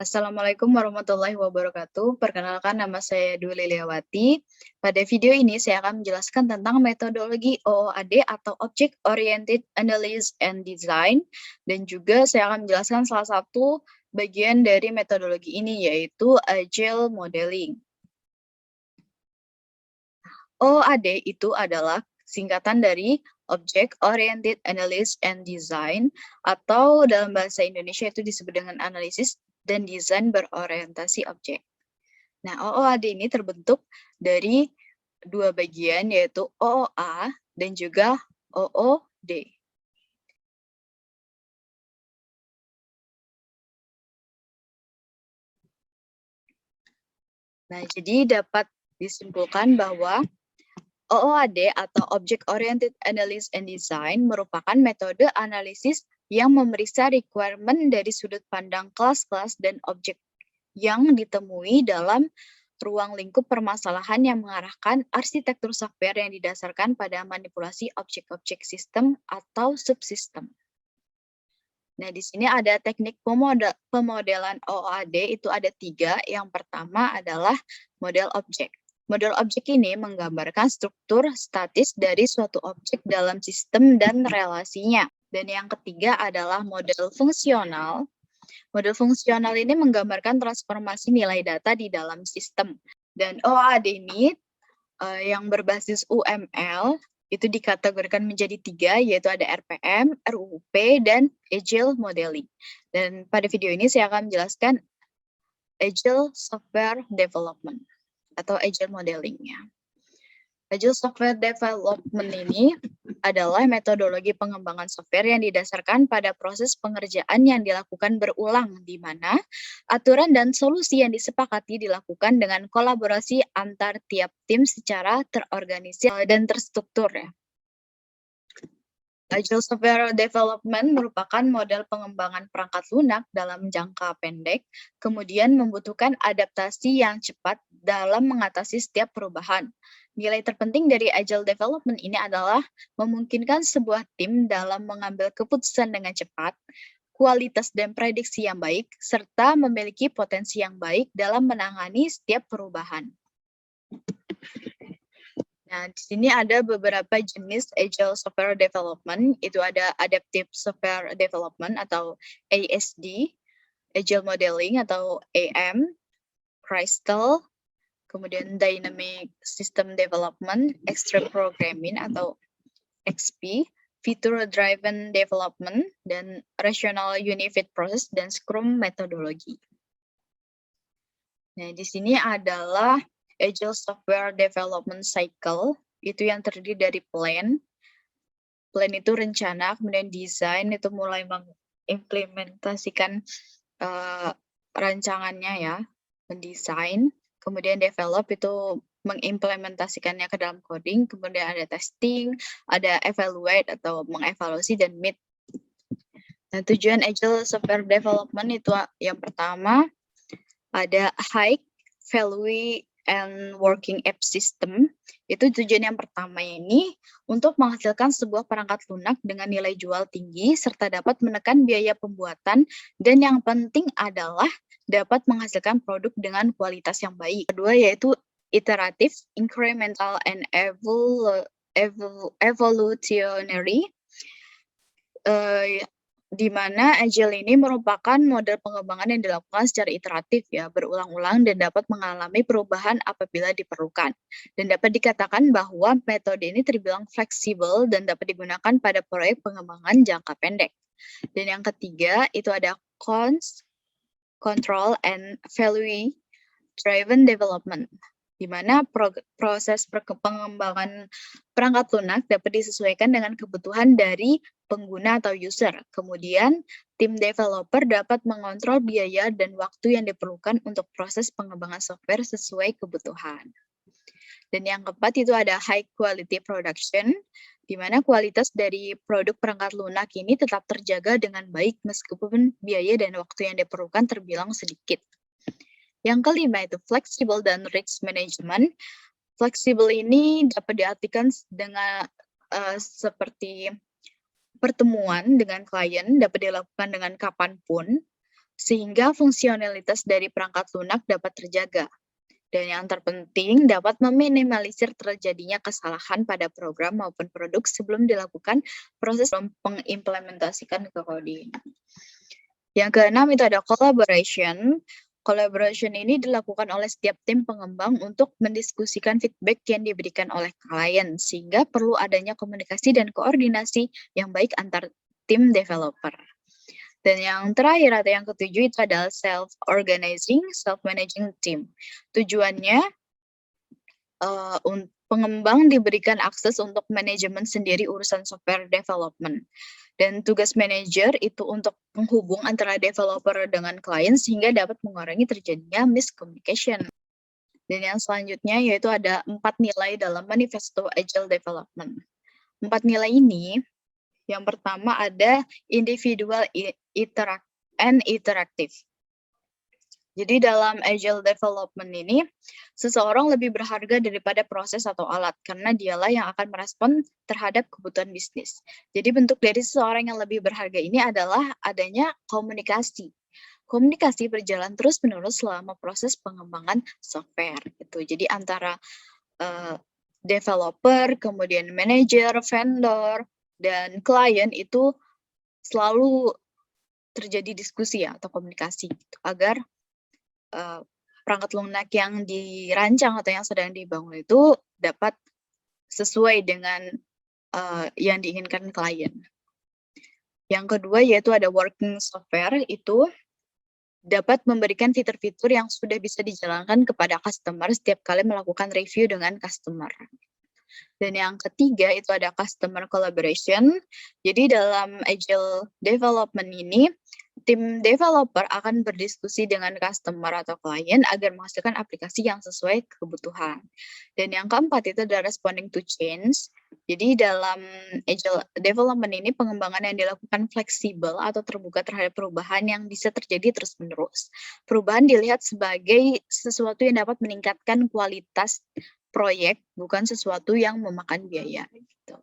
Assalamualaikum warahmatullahi wabarakatuh. Perkenalkan, nama saya Dwi Liliawati. Pada video ini saya akan menjelaskan tentang metodologi OOAD atau Object Oriented Analysis and Design, dan juga saya akan menjelaskan salah satu bagian dari metodologi ini, yaitu Agile Modeling. OOAD itu adalah singkatan dari Object Oriented Analysis and Design, atau dalam bahasa Indonesia itu disebut dengan analisis dan desain berorientasi objek. Nah, OOAD ini terbentuk dari dua bagian, yaitu OOA dan juga OOD. Nah, jadi dapat disimpulkan bahwa OOAD atau Object Oriented Analysis and Design merupakan metode analisis yang memeriksa requirement dari sudut pandang kelas-kelas dan objek yang ditemui dalam ruang lingkup permasalahan yang mengarahkan arsitektur software yang didasarkan pada manipulasi objek-objek sistem atau subsistem. Nah, di sini ada teknik pemodelan OOAD, itu ada 3. Yang pertama adalah model objek. Model objek ini menggambarkan struktur statis dari suatu objek dalam sistem dan relasinya. Dan yang ketiga adalah model fungsional. Model fungsional ini menggambarkan transformasi nilai data di dalam sistem. Dan OOAD ini yang berbasis UML itu dikategorikan menjadi 3, yaitu ada RPM, RUP, dan Agile Modeling. Dan pada video ini saya akan menjelaskan Agile Software Development atau Agile Modeling-nya. Agile Software Development ini adalah metodologi pengembangan software yang didasarkan pada proses pengerjaan yang dilakukan berulang, di mana aturan dan solusi yang disepakati dilakukan dengan kolaborasi antar tiap tim secara terorganisir dan terstruktur. Agile Software Development merupakan model pengembangan perangkat lunak dalam jangka pendek, kemudian membutuhkan adaptasi yang cepat dalam mengatasi setiap perubahan. Nilai terpenting dari Agile Development ini adalah memungkinkan sebuah tim dalam mengambil keputusan dengan cepat, kualitas dan prediksi yang baik, serta memiliki potensi yang baik dalam menangani setiap perubahan. Nah, di sini ada beberapa jenis Agile Software Development. Itu ada Adaptive Software Development atau ASD, Agile Modeling atau AM, Crystal, kemudian Dynamic System Development, Extreme Programming atau XP, Feature Driven Development, dan Rational Unified Process dan Scrum Methodology. Nah, di sini adalah Agile Software Development Cycle, itu yang terdiri dari plan. Plan itu rencana, kemudian desain itu mulai mengimplementasikan rancangannya ya, mendesain, kemudian develop itu mengimplementasikannya ke dalam coding, kemudian ada testing, ada evaluate atau mengevaluasi, dan meet. Nah, tujuan Agile Software Development itu yang pertama ada high value and working app system. Itu tujuan yang pertama ini untuk menghasilkan sebuah perangkat lunak dengan nilai jual tinggi serta dapat menekan biaya pembuatan, dan yang penting adalah dapat menghasilkan produk dengan kualitas yang baik. Kedua yaitu iteratif, incremental, and evolutionary. Di mana Agile ini merupakan model pengembangan yang dilakukan secara iteratif ya, berulang-ulang dan dapat mengalami perubahan apabila diperlukan. Dan dapat dikatakan bahwa metode ini terbilang fleksibel dan dapat digunakan pada proyek pengembangan jangka pendek. Dan yang ketiga itu ada control and value driven development, di mana proses pengembangan perangkat lunak dapat disesuaikan dengan kebutuhan dari pengguna atau user. Kemudian, tim developer dapat mengontrol biaya dan waktu yang diperlukan untuk proses pengembangan software sesuai kebutuhan. Dan yang keempat itu ada high quality production, di mana kualitas dari produk perangkat lunak ini tetap terjaga dengan baik meskipun biaya dan waktu yang diperlukan terbilang sedikit. Yang kelima itu fleksibel dan risk management. Fleksibel ini dapat diartikan dengan seperti pertemuan dengan klien dapat dilakukan dengan kapanpun, sehingga fungsionalitas dari perangkat lunak dapat terjaga. Dan yang terpenting, dapat meminimalisir terjadinya kesalahan pada program maupun produk sebelum dilakukan proses mengimplementasikan ke coding. Yang keenam itu ada collaboration. Collaboration ini dilakukan oleh setiap tim pengembang untuk mendiskusikan feedback yang diberikan oleh klien, sehingga perlu adanya komunikasi dan koordinasi yang baik antar tim developer. Dan yang terakhir atau yang ketujuh itu adalah self-organizing, self-managing team. Tujuannya pengembang diberikan akses untuk manajemen sendiri urusan software development. Dan tugas manajer itu untuk menghubung antara developer dengan klien sehingga dapat mengurangi terjadinya miscommunication. Dan yang selanjutnya yaitu ada 4 nilai dalam Manifesto Agile Development. 4 nilai ini, yang pertama ada individual, and interactive. Jadi dalam Agile Development ini, seseorang lebih berharga daripada proses atau alat, karena dialah yang akan merespon terhadap kebutuhan bisnis. Jadi bentuk dari seseorang yang lebih berharga ini adalah adanya komunikasi. Komunikasi berjalan terus-menerus selama proses pengembangan software. Gitu. Jadi antara developer, kemudian manager, vendor, dan klien itu selalu terjadi diskusi ya, atau komunikasi gitu, agar perangkat lunak yang dirancang atau yang sedang dibangun itu dapat sesuai dengan yang diinginkan klien. Yang kedua yaitu ada working software, itu dapat memberikan fitur-fitur yang sudah bisa dijalankan kepada customer setiap kali melakukan review dengan customer. Dan yang ketiga itu ada customer collaboration. Jadi dalam Agile Development ini, tim developer akan berdiskusi dengan customer atau klien agar menghasilkan aplikasi yang sesuai kebutuhan. Dan yang keempat itu adalah responding to change. Jadi dalam Agile Development ini pengembangan yang dilakukan fleksibel atau terbuka terhadap perubahan yang bisa terjadi terus-menerus. Perubahan dilihat sebagai sesuatu yang dapat meningkatkan kualitas proyek, bukan sesuatu yang memakan biaya. Gitu.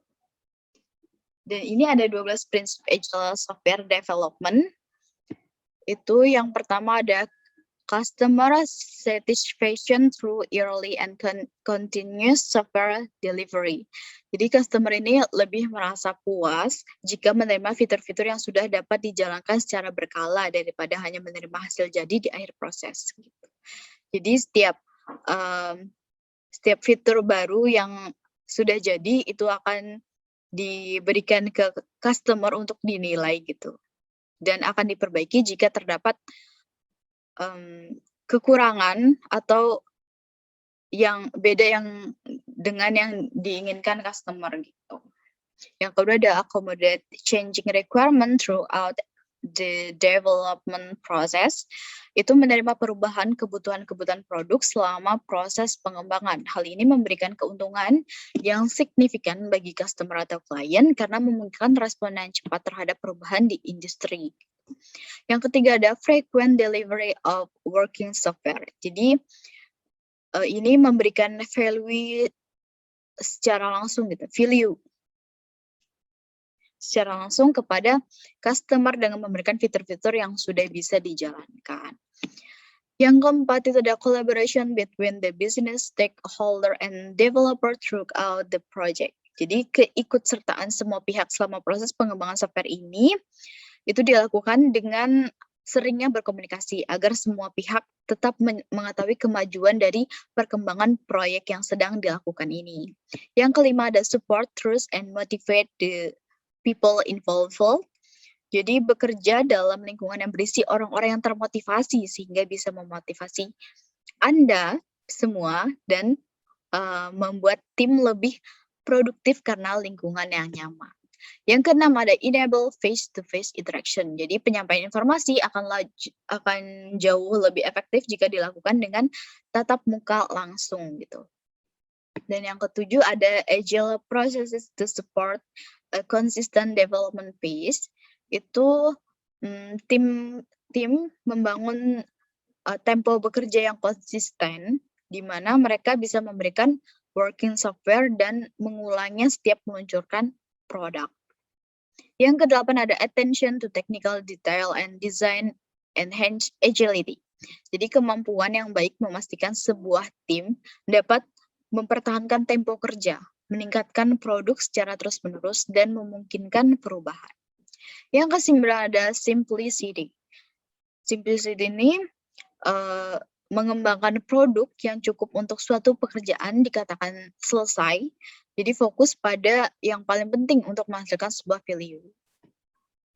Dan ini ada 12 prinsip Agile Software Development. Itu yang pertama ada customer satisfaction through early and continuous software delivery. Jadi customer ini lebih merasa puas jika menerima fitur-fitur yang sudah dapat dijalankan secara berkala daripada hanya menerima hasil jadi di akhir proses. Jadi setiap fitur baru yang sudah jadi itu akan diberikan ke customer untuk dinilai gitu. Dan akan diperbaiki jika terdapat kekurangan atau yang beda dengan yang diinginkan customer gitu. Yang kedua ada accommodate changing requirement throughout the development process. Itu menerima perubahan kebutuhan-kebutuhan produk selama proses pengembangan. Hal ini memberikan keuntungan yang signifikan bagi customer atau klien karena memungkinkan respon yang cepat terhadap perubahan di industri. Yang ketiga ada frequent delivery of working software. Jadi ini memberikan value secara langsung gitu, value secara langsung kepada customer dengan memberikan fitur-fitur yang sudah bisa dijalankan. Yang keempat itu ada collaboration between the business stakeholder and developer throughout the project. Jadi keikutsertaan semua pihak selama proses pengembangan software ini itu dilakukan dengan seringnya berkomunikasi agar semua pihak tetap mengetahui kemajuan dari perkembangan proyek yang sedang dilakukan ini. Yang kelima ada support, trust, and motivate the people involved. Jadi bekerja dalam lingkungan yang berisi orang-orang yang termotivasi sehingga bisa memotivasi Anda semua dan membuat tim lebih produktif karena lingkungan yang nyaman. Yang keenam ada enable face-to-face interaction. Jadi penyampaian informasi akan jauh lebih efektif jika dilakukan dengan tatap muka langsung gitu. Dan yang ketujuh ada agile processes to support a consistent development pace. Itu tim membangun tempo bekerja yang konsisten di mana mereka bisa memberikan working software dan mengulangnya setiap meluncurkan produk. Yang kedelapan ada attention to technical detail and design enhance agility. Jadi kemampuan yang baik memastikan sebuah tim dapat mempertahankan tempo kerja, meningkatkan produk secara terus-menerus, dan memungkinkan perubahan. Yang kesembilan ada simplicity. Simplicity ini mengembangkan produk yang cukup untuk suatu pekerjaan dikatakan selesai. Jadi fokus pada yang paling penting untuk menghasilkan sebuah value.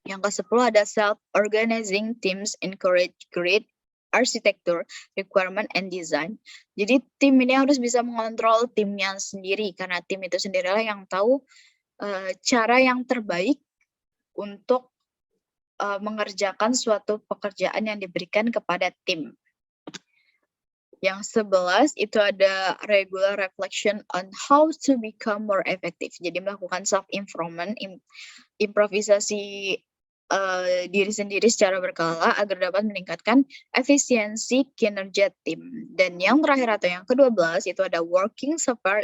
Yang ke-10 ada self-organizing teams encourage great architecture, requirement, and design. Jadi tim ini harus bisa mengontrol timnya sendiri, karena tim itu sendirilah yang tahu cara yang terbaik untuk mengerjakan suatu pekerjaan yang diberikan kepada tim. Yang 11 itu ada regular reflection on how to become more effective. Jadi melakukan self-improvement, improvisasi diri sendiri secara berkala agar dapat meningkatkan efisiensi kinerja tim. Dan yang terakhir atau yang ke-12 itu ada working software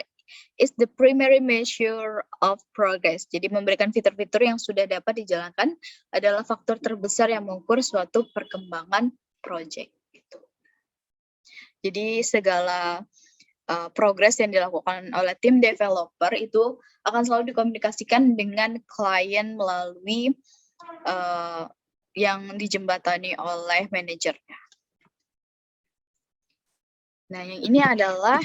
is the primary measure of progress. Jadi memberikan fitur-fitur yang sudah dapat dijalankan adalah faktor terbesar yang mengukur suatu perkembangan project. Gitu. Jadi segala progres yang dilakukan oleh tim developer itu akan selalu dikomunikasikan dengan klien melalui yang dijembatani oleh manajernya. Nah, yang ini adalah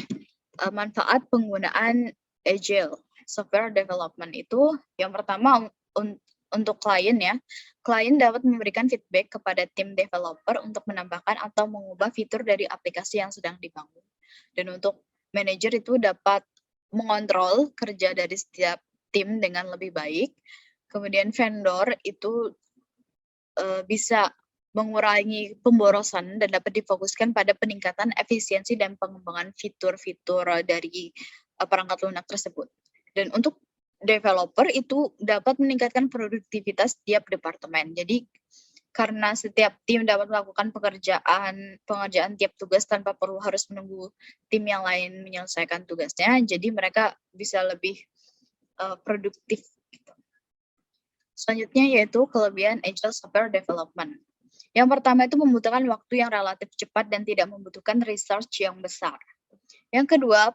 manfaat penggunaan Agile software development itu. Yang pertama untuk klien ya, klien dapat memberikan feedback kepada tim developer untuk menambahkan atau mengubah fitur dari aplikasi yang sedang dibangun. Dan untuk manajer itu dapat mengontrol kerja dari setiap tim dengan lebih baik. Kemudian vendor itu bisa mengurangi pemborosan dan dapat difokuskan pada peningkatan efisiensi dan pengembangan fitur-fitur dari perangkat lunak tersebut. Dan untuk developer itu dapat meningkatkan produktivitas tiap departemen. Jadi karena setiap tim dapat melakukan pengerjaan tiap tugas tanpa perlu harus menunggu tim yang lain menyelesaikan tugasnya, jadi mereka bisa lebih produktif. Gitu. Selanjutnya yaitu kelebihan Agile Software Development. Yang pertama itu membutuhkan waktu yang relatif cepat dan tidak membutuhkan research yang besar. Yang kedua,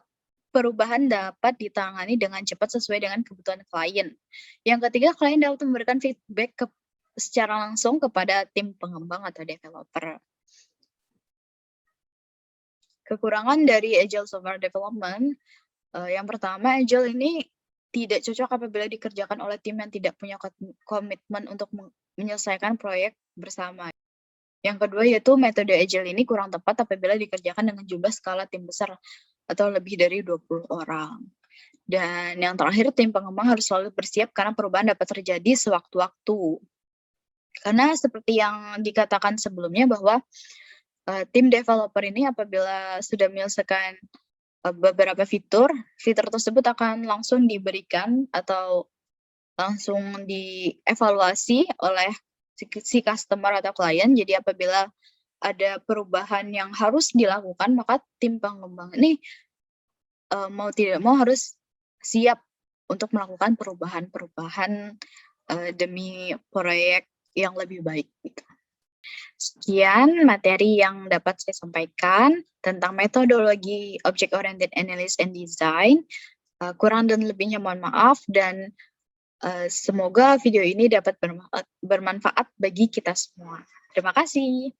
perubahan dapat ditangani dengan cepat sesuai dengan kebutuhan klien. Yang ketiga, klien dapat memberikan feedback secara langsung kepada tim pengembang atau developer. Kekurangan dari Agile Software Development, yang pertama, Agile ini tidak cocok apabila dikerjakan oleh tim yang tidak punya komitmen untuk menyelesaikan proyek bersama. Yang kedua yaitu metode Agile ini kurang tepat apabila dikerjakan dengan jumlah skala tim besar atau lebih dari 20 orang. Dan yang terakhir, tim pengembang harus selalu bersiap karena perubahan dapat terjadi sewaktu-waktu. Karena seperti yang dikatakan sebelumnya bahwa tim developer ini apabila sudah menyelesaikan beberapa fitur tersebut akan langsung diberikan atau langsung dievaluasi oleh si customer atau klien. Jadi apabila ada perubahan yang harus dilakukan, maka tim pengembang ini mau tidak mau harus siap untuk melakukan perubahan-perubahan demi proyek yang lebih baik. Gitu. Sekian materi yang dapat saya sampaikan tentang metodologi Object Oriented Analysis and Design. Kurang dan lebihnya mohon maaf, dan semoga video ini dapat bermanfaat bagi kita semua. Terima kasih.